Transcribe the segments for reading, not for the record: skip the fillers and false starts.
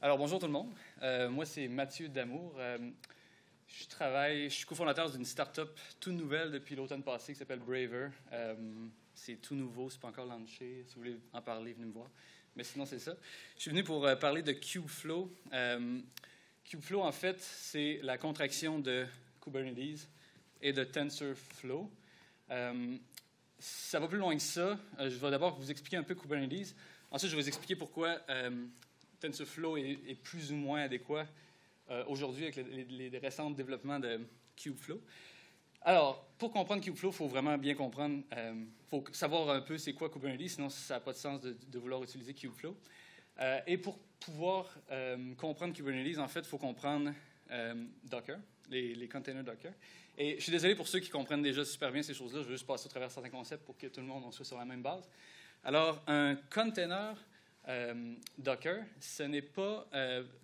Alors, bonjour tout le monde. Moi, c'est Mathieu Damour. Je suis cofondateur d'une start-up toute nouvelle depuis l'automne passé qui s'appelle Braver. C'est tout nouveau, c'est pas encore lancé. Si vous voulez en parler, venez me voir. Mais sinon, c'est ça. Je suis venu pour parler de Kubeflow. Kubeflow, en fait, c'est la contraction de Kubernetes et de TensorFlow. Ça va plus loin que ça. Je vais d'abord vous expliquer un peu Kubernetes. Ensuite, je vais vous expliquer pourquoi TensorFlow est plus ou moins adéquat aujourd'hui avec les récents développements de Kubeflow. Alors, pour comprendre Kubeflow, il faut vraiment bien comprendre, il faut savoir un peu c'est quoi Kubernetes, sinon ça n'a pas de sens de vouloir utiliser Kubeflow. Et pour pouvoir comprendre Kubernetes, en fait, il faut comprendre Docker, les containers Docker. Et je suis désolé pour ceux qui comprennent déjà super bien ces choses-là, je veux juste passer au travers certains concepts pour que tout le monde soit sur la même base. Alors, un container Docker, ce n'est pas,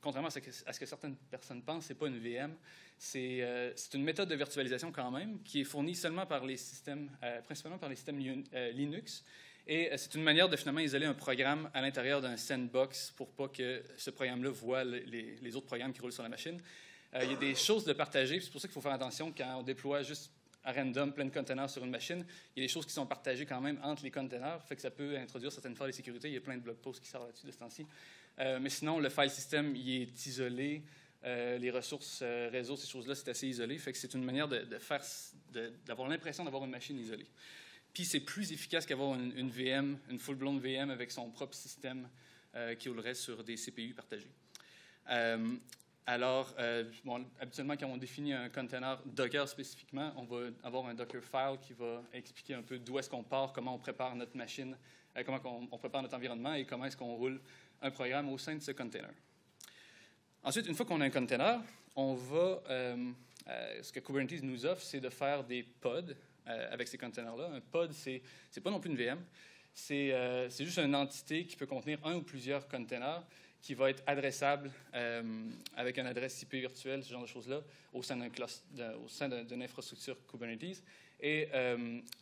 contrairement à ce que certaines personnes pensent, ce n'est pas une VM. C'est une méthode de virtualisation quand même qui est fournie seulement par les systèmes, principalement par les systèmes Linux. Et c'est une manière de finalement isoler un programme à l'intérieur d'un sandbox pour pas que ce programme-là voit les autres programmes qui roulent sur la machine. Il y a des choses de partager, c'est pour ça qu'il faut faire attention quand on déploie juste à random plein de containers sur une machine. Il y a des choses qui sont partagées quand même entre les containers, fait que ça peut introduire certaines failles de sécurité. Il y a plein de blog posts qui sortent là-dessus de ce temps-ci. Mais sinon, le file system, il est isolé. Les ressources réseau, ces choses-là, c'est assez isolé. Fait que c'est une manière d'avoir l'impression d'avoir une machine isolée. Puis c'est plus efficace qu'avoir une VM, une full-blown VM avec son propre système qui roulerait sur des CPU partagés. Alors, habituellement, quand on définit un container Docker spécifiquement, on va avoir un Docker file qui va expliquer un peu d'où est-ce qu'on part, comment on prépare notre machine, comment on prépare notre environnement et comment est-ce qu'on roule un programme au sein de ce container. Ensuite, une fois qu'on a un container, on va, ce que Kubernetes nous offre, c'est de faire des pods avec ces containers-là. Un pod, c'est pas non plus une VM, c'est juste une entité qui peut contenir un ou plusieurs containers qui va être adressable avec une adresse IP virtuelle, ce genre de choses-là, au sein d'une infrastructure Kubernetes. Et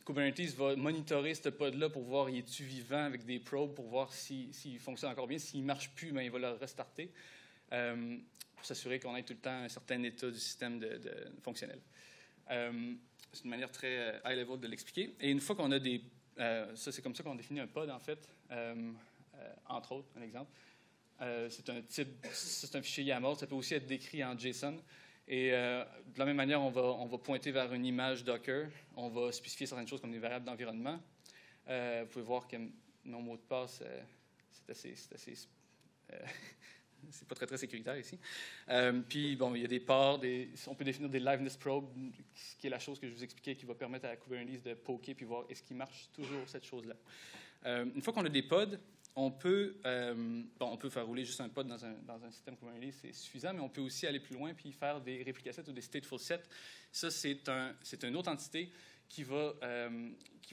Kubernetes va monitorer ce pod-là pour voir s'il est vivant avec des probes, pour voir s'il fonctionne encore bien. S'il ne marche plus, bien, il va le restarter pour s'assurer qu'on ait tout le temps un certain état du système fonctionnel. C'est une manière très high-level de l'expliquer. Et une fois qu'on a ça, c'est comme ça qu'on définit un pod, en fait, entre autres, un exemple. C'est un fichier YAML. Ça peut aussi être décrit en JSON. Et de la même manière, on va pointer vers une image Docker. On va spécifier certaines choses comme des variables d'environnement. Vous pouvez voir que nos mots de passe, c'est pas très, très sécuritaire ici. Puis, bon, il y a des ports, on peut définir des liveness probes, qui est la chose que je vous expliquais, qui va permettre à Kubernetes de poker puis voir est-ce qu'il marche toujours cette chose-là. Une fois qu'on a des pods, on peut faire rouler juste un pod dans un système Kubernetes, c'est suffisant, mais on peut aussi aller plus loin puis faire des replica sets ou des stateful sets. Ça, c'est une autre entité qui va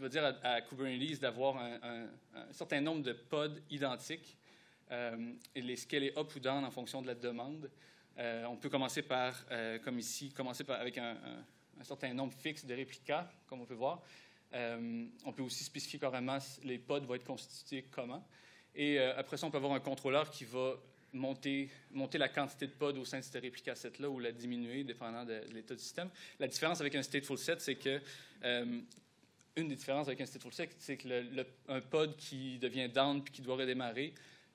dire à Kubernetes d'avoir un certain nombre de pods identiques et les scaler up ou down en fonction de la demande. On peut commencer comme ici, avec un certain nombre fixe de réplicas, comme on peut voir. On peut aussi spécifier carrément les pods vont être constitués comment. Et après ça, on peut avoir un contrôleur qui va monter la quantité de pods au sein de ce réplica set-là ou la diminuer, dépendant de l'état du système. La différence avec un stateful set, c'est que une des différences avec un stateful set, c'est que un pod qui devient down puis qui doit redémarrer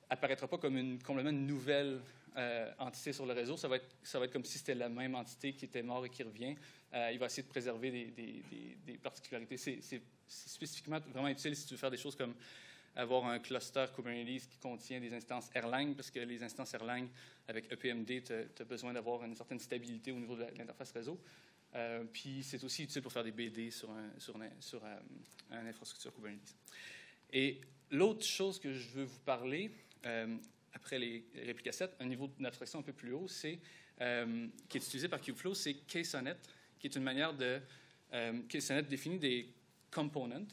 apparaîtra pas comme complètement une nouvelle entité sur le réseau. Ça va être comme si c'était la même entité qui était morte et qui revient. Il va essayer de préserver des particularités. C'est spécifiquement vraiment utile si tu veux faire des choses comme avoir un cluster Kubernetes qui contient des instances Erlang, parce que les instances Erlang, avec EPMD, tu as besoin d'avoir une certaine stabilité au niveau de l'interface réseau. Puis c'est aussi utile pour faire des BD sur une infrastructure Kubernetes. Et l'autre chose que je veux vous parler, après les replica sets, un niveau d'abstraction un peu plus haut, qui est utilisé par Kubeflow, c'est KSONET, qui est une manière KSONET définit des components.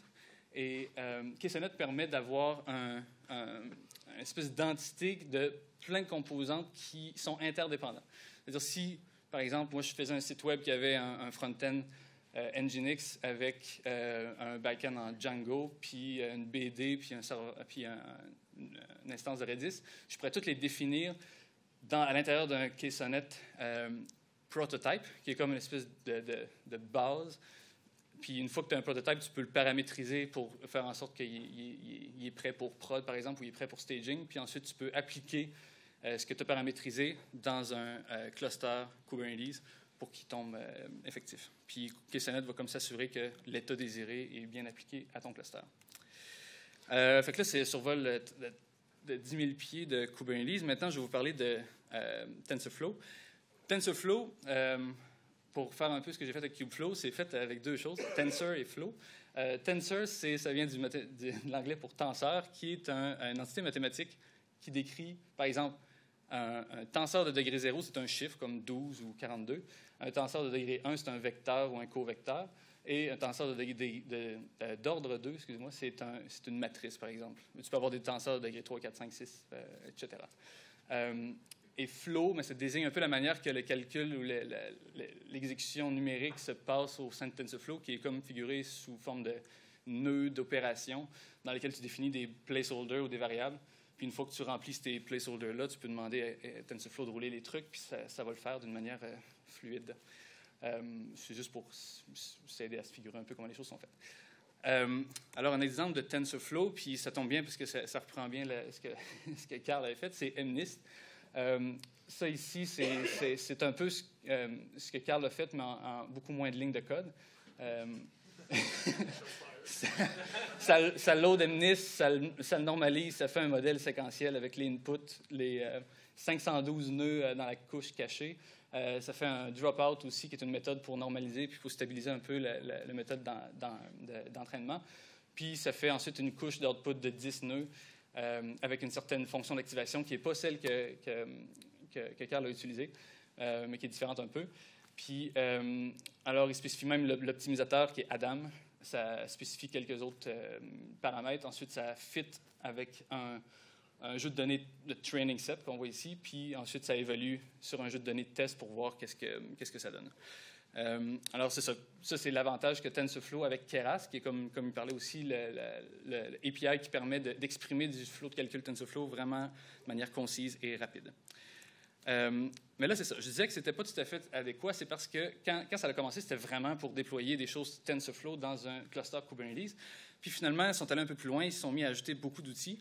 Et KSONET permet d'avoir une espèce d'entité de plein de composantes qui sont interdépendantes. C'est-à-dire, si, par exemple, moi, je faisais un site web qui avait un front-end Nginx avec un back-end en Django, puis une BD, puis une instance de Redis, je pourrais toutes les définir à l'intérieur d'un KSONet prototype, qui est comme une espèce de base. Puis une fois que tu as un prototype, tu peux le paramétriser pour faire en sorte qu'il est prêt pour prod, par exemple, ou il est prêt pour staging. Puis ensuite, tu peux appliquer ce que tu as paramétrisé dans un cluster Kubernetes pour qu'il tombe effectif. Puis KSONet va comme s'assurer que l'état désiré est bien appliqué à ton cluster. Fait que là, c'est survol de 10 000 pieds de Kubernetes. Maintenant, je vais vous parler de TensorFlow. TensorFlow, pour faire un peu ce que j'ai fait avec Kubeflow, c'est fait avec deux choses, Tensor et Flow. Tensor, ça vient de l'anglais pour tenseur, qui est une entité mathématique qui décrit, par exemple, un tenseur de degré 0, c'est un chiffre comme 12 ou 42. Un tenseur de degré 1, c'est un vecteur ou un covecteur. Et un tenseur d'ordre 2, excusez-moi, c'est une matrice, par exemple. Tu peux avoir des tenseurs de degré 3, 4, 5, 6, etc. Et flow, mais ça désigne un peu la manière que le calcul ou l'exécution numérique se passe au sein de TensorFlow, qui est comme figuré sous forme de nœuds d'opération dans lesquels tu définis des placeholders ou des variables. Puis une fois que tu remplis ces placeholders-là, tu peux demander à TensorFlow de rouler les trucs, puis ça va le faire d'une manière fluide. C'est juste pour s'aider à se figurer un peu comment les choses sont faites. Alors, un exemple de TensorFlow, puis ça tombe bien parce que ça reprend bien ce que Carl avait fait, c'est MNIST. Ça ici, c'est un peu ce que Carl a fait, mais en beaucoup moins de lignes de code. Ça load MNIST, ça le normalise, ça fait un modèle séquentiel avec les inputs, les 512 nœuds dans la couche cachée. Ça fait un dropout aussi, qui est une méthode pour normaliser, puis pour stabiliser un peu la méthode d'entraînement. Puis ça fait ensuite une couche d'output de 10 nœuds avec une certaine fonction d'activation qui n'est pas celle que Carl a utilisée, mais qui est différente un peu. Puis, alors, il spécifie même l'optimisateur qui est Adam. Ça spécifie quelques autres paramètres. Ensuite, ça fit avec un jeu de données de training set qu'on voit ici. Puis ensuite, ça évolue sur un jeu de données de test pour voir qu'est-ce que ça donne. Alors, c'est ça. Ça, c'est l'avantage que TensorFlow avec Keras, qui est comme il parlait aussi, l'API qui permet d'exprimer du flow de calcul TensorFlow vraiment de manière concise et rapide. Mais là, c'est ça. Je disais que ce n'était pas tout à fait adéquat. C'est parce que quand ça a commencé, c'était vraiment pour déployer des choses TensorFlow dans un cluster Kubernetes. Puis finalement, ils sont allés un peu plus loin. Ils se sont mis à ajouter beaucoup d'outils.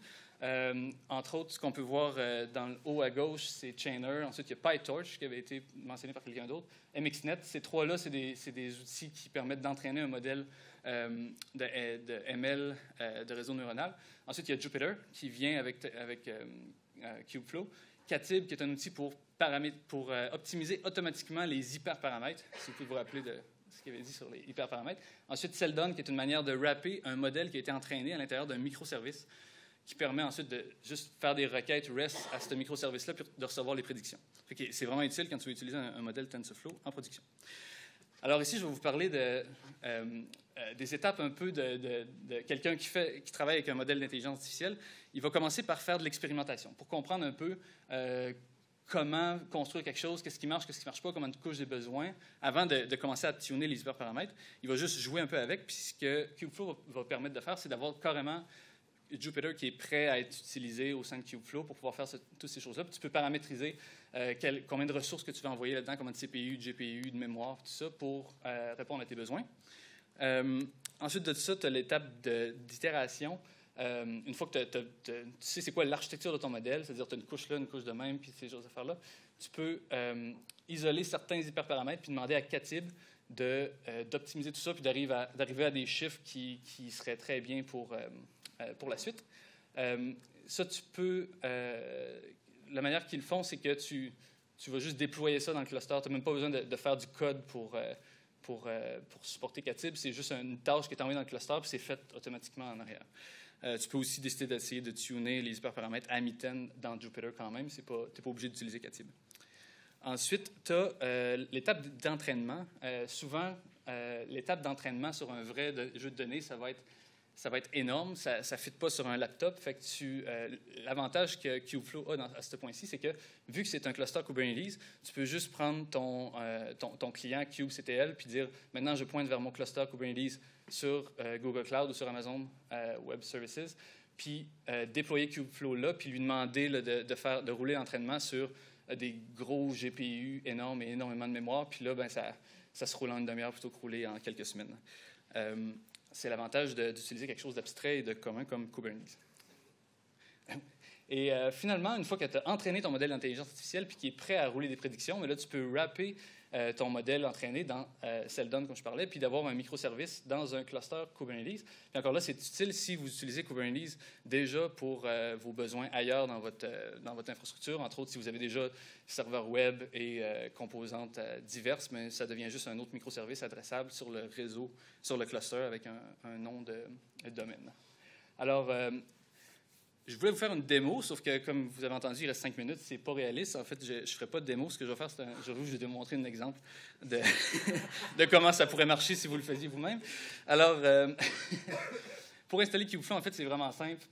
Entre autres, ce qu'on peut voir dans le haut à gauche, c'est Chainer. Ensuite, il y a PyTorch qui avait été mentionné par quelqu'un d'autre. MXNet, ces trois-là, c'est des outils qui permettent d'entraîner un modèle de ML de réseau neuronal. Ensuite, il y a Jupyter qui vient avec Kubeflow. Katib, qui est un outil pour optimiser automatiquement les hyperparamètres, si vous pouvez vous rappeler de ce qu'il avait dit sur les hyperparamètres. Ensuite, Seldon, qui est une manière de wrapper un modèle qui a été entraîné à l'intérieur d'un microservice, qui permet ensuite de juste faire des requêtes REST à ce microservice-là puis de recevoir les prédictions. C'est vraiment utile quand tu veux utiliser un modèle TensorFlow en production. Alors ici, je vais vous parler des étapes un peu de quelqu'un qui travaille avec un modèle d'intelligence artificielle. Il va commencer par faire de l'expérimentation pour comprendre un peu comment construire quelque chose, qu'est-ce qui marche pas, comment une couche des besoins, avant de commencer à tuner les hyperparamètres. Il va juste jouer un peu avec, puis ce que Kubeflow va permettre de faire, c'est d'avoir carrément Jupyter qui est prêt à être utilisé au sein de Kubeflow pour pouvoir faire toutes ces choses-là. Puis tu peux paramétriser combien de ressources que tu veux envoyer là-dedans, combien de CPU, de GPU, de mémoire, tout ça, pour répondre à tes besoins. Ensuite de ça, tu as l'étape d'itération. Une fois que tu sais c'est quoi l'architecture de ton modèle, c'est-à-dire tu as une couche là, une couche de même, puis ces choses à faire là, tu peux isoler certains hyperparamètres puis demander à Katib d'optimiser tout ça puis d'arriver à des chiffres qui seraient très bien pour la suite. Ça, tu peux... la manière qu'ils le font, c'est que tu vas juste déployer ça dans le cluster. Tu n'as même pas besoin de faire du code pour supporter Katib. C'est juste une tâche qui est envoyée dans le cluster, puis c'est fait automatiquement en arrière. Tu peux aussi décider d'essayer de tuner les hyperparamètres à mitaine dans Jupyter quand même. Tu n'es pas obligé d'utiliser Katib. Ensuite, tu as l'étape d'entraînement. Souvent, l'étape d'entraînement sur un vrai jeu de données, ça va être énorme. Ça ne fit pas sur un laptop. Fait que l'avantage que Kubeflow a à ce point-ci, c'est que vu que c'est un cluster Kubernetes, tu peux juste prendre ton client kubectl puis dire maintenant je pointe vers mon cluster Kubernetes sur Google Cloud ou sur Amazon Web Services, puis déployer Kubeflow là, puis lui demander de rouler l'entraînement sur des gros GPU énormes et énormément de mémoire. Puis là, ben, ça se roule en une demi-heure plutôt que rouler en quelques semaines. C'est l'avantage d'utiliser quelque chose d'abstrait et de commun comme Kubernetes. Et finalement, une fois que tu as entraîné ton modèle d'intelligence artificielle puis qu'il est prêt à rouler des prédictions, mais là, tu peux wrapper ton modèle entraîné dans Seldon, comme je parlais, puis d'avoir un microservice dans un cluster Kubernetes. Puis encore là, c'est utile si vous utilisez Kubernetes déjà pour vos besoins ailleurs dans votre infrastructure. Entre autres, si vous avez déjà serveurs web et composantes diverses, mais ça devient juste un autre microservice adressable sur le réseau, sur le cluster avec un nom de domaine. Alors, je voulais vous faire une démo, sauf que, comme vous avez entendu, il reste 5 minutes. C'est pas réaliste. En fait, je ne ferai pas de démo. Ce que je vais faire, je vais vous montrer un exemple de comment ça pourrait marcher si vous le faisiez vous-même. Alors, pour installer Kubeflow, en fait, c'est vraiment simple.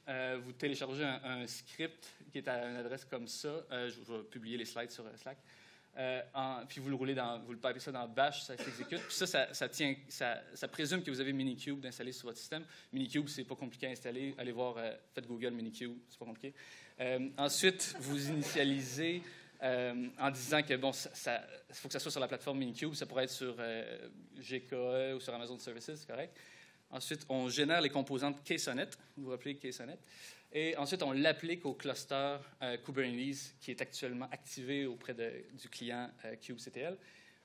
Vous téléchargez un script qui est à une adresse comme ça. Je vais publier les slides sur Slack. Puis vous le roulez vous le pipez ça dans Bash, ça s'exécute. Puis ça présume que vous avez Minikube d'installer sur votre système. Minikube, c'est pas compliqué à installer. Allez voir, faites Google Minikube, c'est pas compliqué. Ensuite, vous initialisez en disant que bon, il faut que ça soit sur la plateforme Minikube. Ça pourrait être sur GKE ou sur Amazon Services, c'est correct. Ensuite, on génère les composantes KSONet. Vous vous rappelez KSONet? Et ensuite, on l'applique au cluster Kubernetes qui est actuellement activé auprès du client kubectl.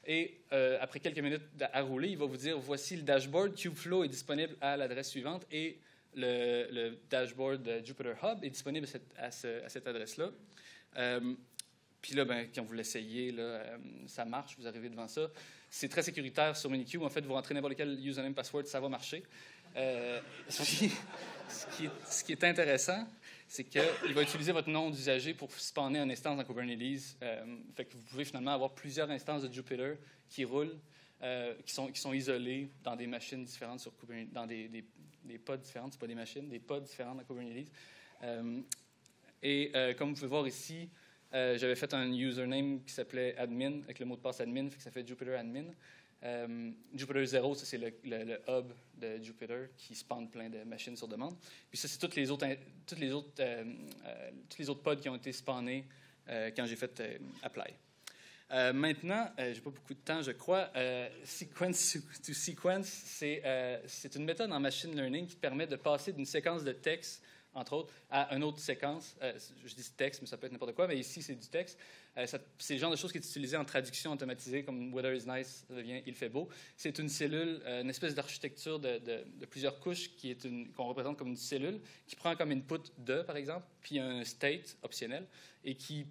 Et après quelques minutes à rouler, il va vous dire, voici le dashboard. Kubeflow est disponible à l'adresse suivante et le dashboard de Jupyter Hub est disponible à cette adresse-là. Puis là, ben, quand vous l'essayez, ça marche, vous arrivez devant ça. C'est très sécuritaire sur Minikube. En fait, vous rentrez n'importe quel username, password, ça va marcher. Ce qui est intéressant, c'est qu'il va utiliser votre nom d'usager pour spawner une instance dans Kubernetes. Fait que vous pouvez finalement avoir plusieurs instances de Jupyter qui roulent, qui sont isolées dans des machines différentes sur Kubernetes, dans des pods différentes, c'est pas des machines, des pods différents dans Kubernetes. Comme vous pouvez voir ici, j'avais fait un username qui s'appelait admin, avec le mot de passe admin, fait que ça fait Jupyter admin. Jupyter 0, ça c'est le hub de Jupyter qui spawn plein de machines sur demande. Puis ça, c'est tous les autres pods qui ont été spawnés quand j'ai fait apply. Maintenant, je n'ai pas beaucoup de temps, je crois. Sequence to sequence, c'est une méthode en machine learning qui permet de passer d'une séquence de texte, entre autres, à une autre séquence. Je dis texte, mais ça peut être n'importe quoi, mais ici, c'est du texte. C'est le genre de choses qui est utilisé en traduction automatisée, comme Weather is nice, ça devient il fait beau. C'est une cellule, une espèce d'architecture de plusieurs couches qu'on représente comme une cellule, qui prend comme input par exemple, puis un state optionnel, et qui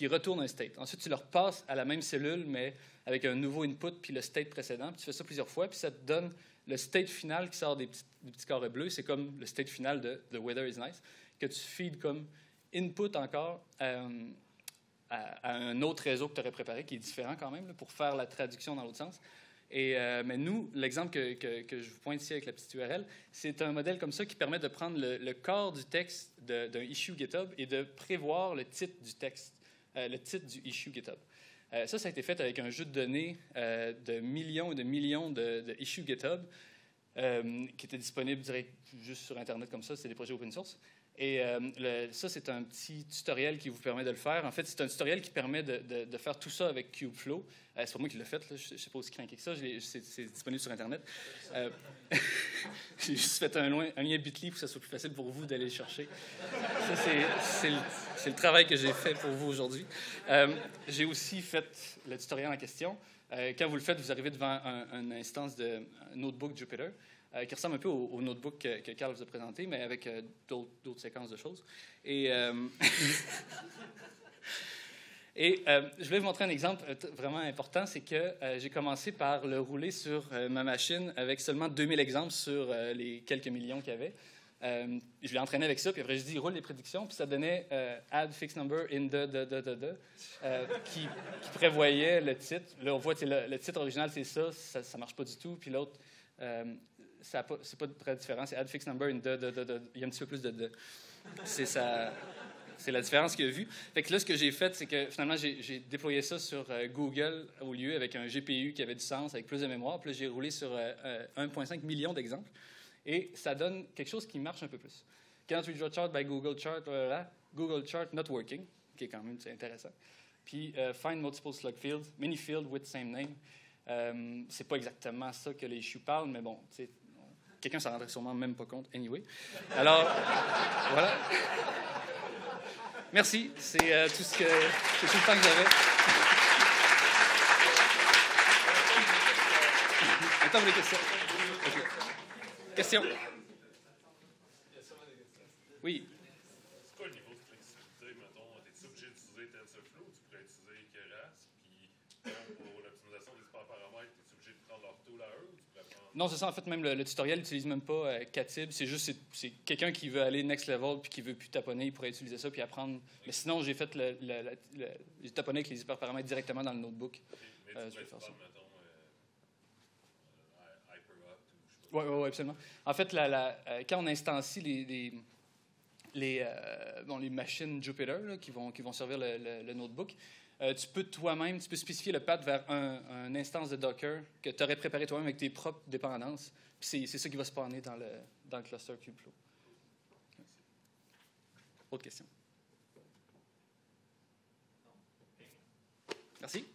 retourne un state. Ensuite, tu le repasses à la même cellule, mais avec un nouveau input, puis le state précédent, puis tu fais ça plusieurs fois, puis ça te donne le state final qui sort des petits carrés bleus. C'est comme le state final de The Weather is nice, que tu feeds comme input encore à un autre réseau que tu aurais préparé, qui est différent quand même, là, pour faire la traduction dans l'autre sens. Mais nous, l'exemple que je vous pointe ici avec la petite URL, c'est un modèle comme ça qui permet de prendre le corps du texte d'un issue GitHub et de prévoir le titre du texte, le titre du issue GitHub. Ça a été fait avec un jeu de données de millions et de millions de issues GitHub qui étaient disponibles juste sur Internet comme ça. C'est des projets open source. Et ça, c'est un petit tutoriel qui vous permet de le faire. En fait, c'est un tutoriel qui permet de faire tout ça avec Kubeflow. C'est pas moi qui l'ai fait, là. Je ne sais pas aussi craqué que ça. C'est disponible sur Internet. J'ai juste fait un lien Bitly pour que ça soit plus facile pour vous d'aller le chercher. Ça, c'est le travail que j'ai fait pour vous aujourd'hui. J'ai aussi fait le tutoriel en question. Quand vous le faites, vous arrivez devant une instance de notebook Jupyter. Qui ressemble un peu au notebook que Carl vous a présenté, mais avec d'autres séquences de choses. Et je vais vous montrer un exemple vraiment important, c'est que j'ai commencé par le rouler sur ma machine avec seulement 2000 exemples sur les quelques millions qu'il y avait. Je l'ai entraîné avec ça, puis après je dis roule les prédictions, puis ça donnait add fixed number in qui prévoyait le titre. Là, on voit le titre original, c'est ça ne marche pas du tout, puis l'autre... c'est pas très différent. C'est add fixed number in il y a un petit peu plus de. C'est la différence qu'il y a vue. Fait que là, ce que j'ai fait, c'est que finalement, j'ai déployé ça sur Google au lieu avec un GPU qui avait du sens, avec plus de mémoire. Puis là, j'ai roulé sur 1,5 million d'exemples. Et ça donne quelque chose qui marche un peu plus. Can't redraw chart by Google Chart, Google Chart not working, qui est quand même intéressant. Puis find multiple slug fields, many fields with same name. C'est pas exactement ça que les issues parlent, mais bon, quelqu'un s'en rendrait sûrement même pas compte, anyway. Alors, voilà. Merci, c'est tout le temps que j'avais. Attends, vous les questions. Okay. Question. Oui. C'est quoi le niveau de flexibilité, mettons? Es-tu obligé d'utiliser TensorFlow ou tu pourrais utiliser Keras? Puis pour l'optimisation des hyperparamètres, es-tu obligé de prendre leur tool à eux ou tu pourrais prendre... Non, c'est ça. En fait, même le tutoriel n'utilise même pas Catib. C'est juste c'est quelqu'un qui veut aller next level puis qui veut plus taponner, il pourrait utiliser ça puis apprendre. Mais sinon, j'ai fait j'ai taponné avec les hyperparamètres directement dans le notebook. Mais tu pourrais faire ça. Mettons, HyperOpt ou je sais pas. Oui, absolument. En fait, quand on instancie les machines Jupyter là, qui vont servir le notebook, tu peux spécifier le path vers un instance de Docker que tu aurais préparé toi-même avec tes propres dépendances. Puis c'est ça qui va spawner dans le cluster Kubeflow. Autre question? Merci.